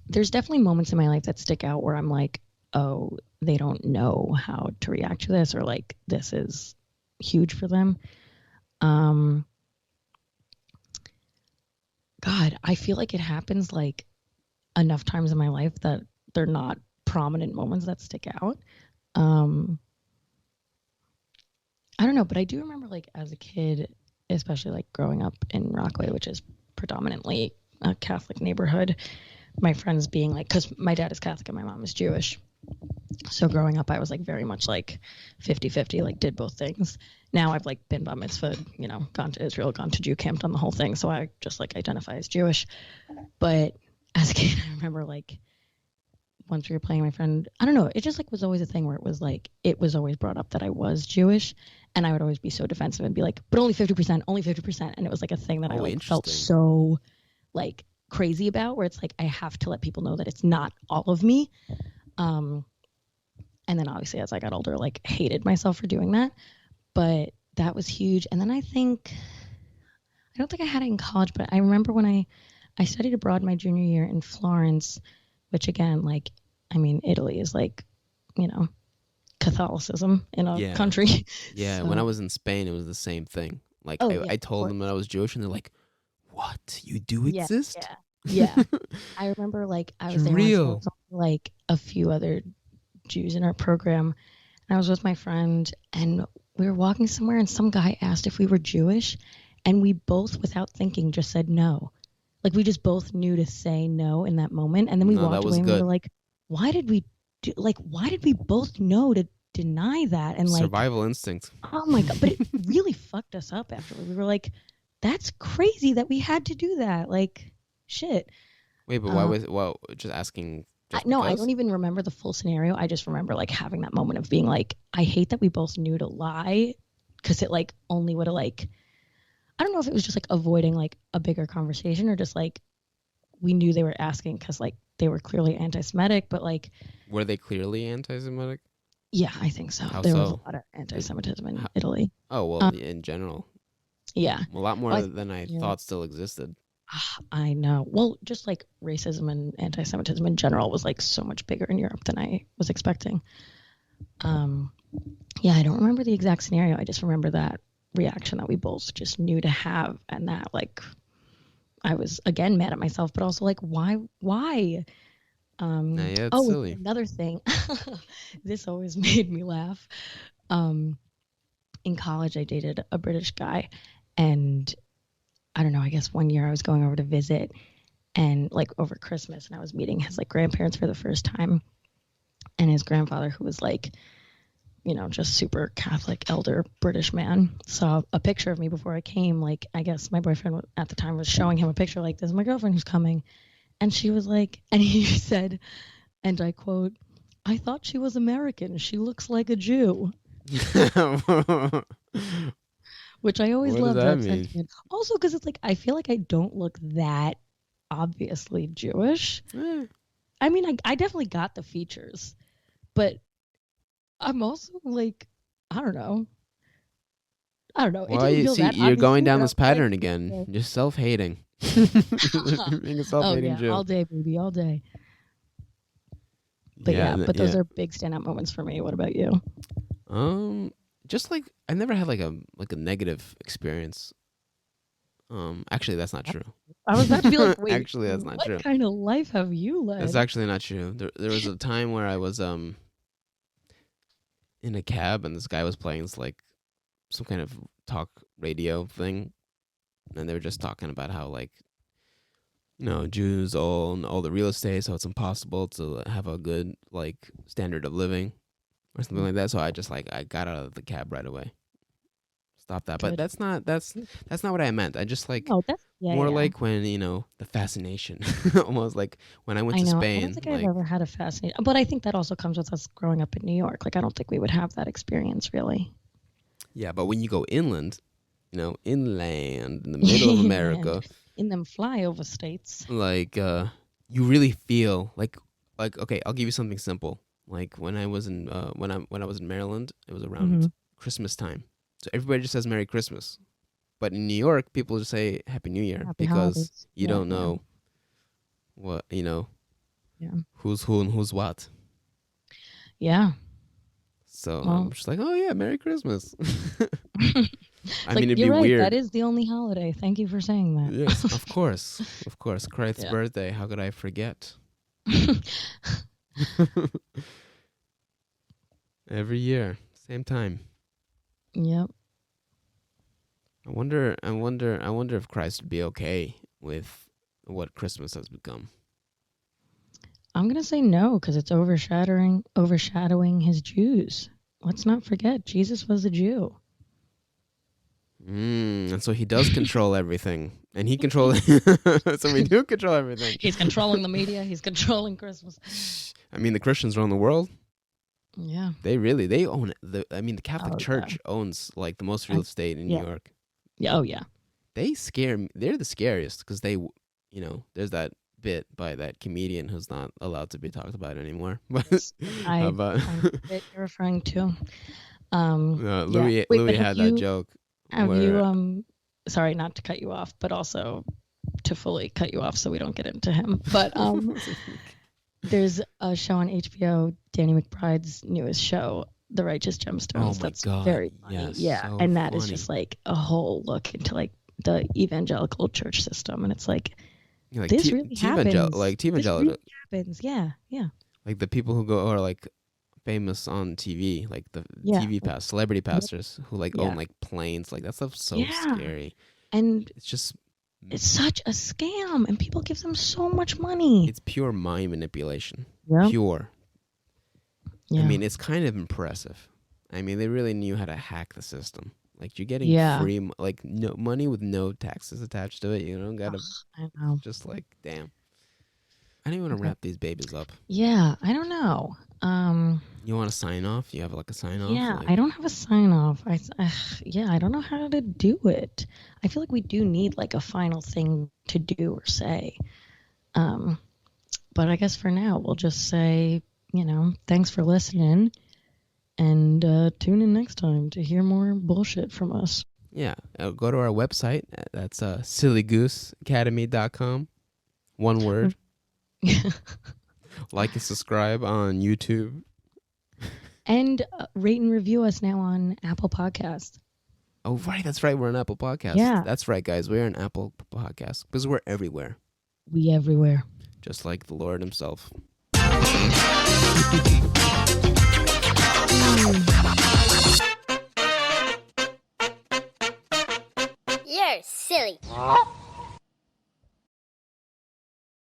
There's definitely moments in my life that stick out where I'm like, oh, they don't know how to react to this, or like this is huge for them. God, I feel like it happens like enough times in my life that they're not prominent moments that stick out. I don't know, but I do remember like as a kid, especially like growing up in Rockaway, which is predominantly a Catholic neighborhood, my friends being like, because my dad is Catholic and my mom is Jewish. So growing up, I was like very much like 50-50, like did both things. Now I've like been bar mitzvahed, gone to Israel, gone to Jew camp, done the whole thing. So I just like identify as Jewish. But as a kid, I remember like once we were playing, my friend, I don't know, it just like was always a thing where it was like, it was always brought up that I was Jewish, and I would always be so defensive and be like, but only 50%. And it was like a thing that I like felt so like crazy about, where it's like, I have to let people know that it's not all of me. And then obviously as I got older, like hated myself for doing that, but that was huge. And then I don't think I had it in college, but I remember when I studied abroad my junior year in Florence, which again, like, I mean, Italy is like, Catholicism in a country. Yeah. So, when I was in Spain, it was the same thing. Like I told them that I was Jewish and they're like, what? You do exist? Yeah. I remember like I was there real. With like a few other Jews in our program, and I was with my friend and we were walking somewhere and some guy asked if we were Jewish, and we both, without thinking, just said no. Like we just both knew to say no in that moment, and then we walked away and we were like, why did we both know to deny that. And like survival instinct. Oh my God. But it really fucked us up afterwards. We were like, that's crazy that we had to do that. Like, shit. Wait, but why was just asking? No, I don't even remember the full scenario. I just remember like having that moment of being like, I hate that we both knew to lie, because it like only would have like, I don't know if it was just like avoiding like a bigger conversation, or just like we knew they were asking because like they were clearly anti-Semitic, but like, were they clearly anti-Semitic? Yeah, I think so. How there so? was a lot of anti-Semitism in Italy. Oh well, in general. Yeah, a lot more than I thought still existed. I know. Well, just like racism and anti-Semitism in general was like so much bigger in Europe than I was expecting. Yeah, I don't remember the exact scenario. I just remember that reaction that we both just knew to have, and that like I was again mad at myself, but also like why? Yeah, it's silly. Another thing. This always made me laugh. In college, I dated a British guy, and I don't know, I guess one year I was going over to visit, and like over Christmas, and I was meeting his like grandparents for the first time, and his grandfather, who was like, you know, just super Catholic elder British man, saw a picture of me before I came. Like, I guess my boyfriend at the time was showing him a picture like, this is my girlfriend who's coming. And she was like, and he said, and I quote, "I thought she was American. She looks like a Jew." Which I always love that sentiment. Also, because it's like, I feel like I don't look that obviously Jewish. I mean, I definitely got the features, but I'm also like, I don't know. Well, you see, you're going down this pattern again. You're self-hating. You're being a self-hating Jew. All day, baby, all day. But but those are big standout moments for me. What about you? Just like I never had like a negative experience. Actually, that's not true. I was about to be like, wait, actually, that's not true. What kind of life have you led? That's actually not true. There was a time where I was in a cab, and this guy was playing this like some kind of talk radio thing, and they were just talking about how like, you know, Jews own all the real estate, so it's impossible to have a good like standard of living or something like that. So I just like I got out of the cab right away. Stop that. Good. But that's not what I meant. I just like like when, you know, the fascination. Almost like when I went to Spain. I don't think I've ever had a fascination. But I think that also comes with us growing up in New York. Like I don't think we would have that experience really. Yeah, but when you go inland, you know, inland in the middle of America. In them flyover states. Like you really feel like okay, I'll give you something simple. Like when I was in when I was in Maryland, it was around Christmas time. So everybody just says Merry Christmas. But in New York, people just say Happy New Year because holidays. You don't know what, you know, who's who and who's what. Yeah. So I'm just like, oh yeah, Merry Christmas. I mean, it'd you're be right. weird. That is the only holiday. Thank you for saying that. Yes, of course. Of course. Christ's birthday. How could I forget? Every year, same time. Yep. I wonder if Christ would be okay with what Christmas has become. I'm gonna say no, because it's overshadowing his Jews. Let's not forget, Jesus was a Jew. And so he does control everything, and he controls. So we do control everything. He's controlling the media. He's controlling Christmas. I mean, the Christians around the world. Yeah. They own it. the Catholic Church owns like the most real estate in New York. Yeah. Oh yeah. They scare me. They're the scariest because they, you know, there's that bit by that comedian who's not allowed to be talked about anymore. I bit you're referring to. Louis had that joke. Have you sorry, not to cut you off, but also to fully cut you off so we don't get into him. But there's a show on HBO, Danny McBride's newest show, The Righteous Gemstones. That's very funny. Yeah. So and that funny. Is just like a whole look into like the evangelical church system. And it's like, this really happens. This really happens. Yeah. Yeah. Like the people who are like famous on TV, like the TV celebrity pastors who like own like planes. Like that stuff's so scary. And it's such a scam, and people give them so much money. It's pure mind manipulation. Yeah. Pure. Yeah. I mean, it's kind of impressive. I mean, they really knew how to hack the system. Like, you're getting free, no money with no taxes attached to it. You don't gotta. I know. Just like, damn. I don't even want to wrap these babies up. Yeah, I don't know. You want to sign off? You have like a sign off? Yeah, I don't have a sign off. I don't know how to do it. I feel like we do need like a final thing to do or say. But I guess for now we'll just say, thanks for listening, and tune in next time to hear more bullshit from us. Yeah, go to our website. That's sillygooseacademy.com. One word. Like and subscribe on YouTube. And rate and review us now on Apple Podcasts. Oh, right. That's right. We're on Apple Podcasts. Yeah. That's right, guys. We're on Apple Podcasts because we're everywhere. We everywhere. Just like the Lord himself.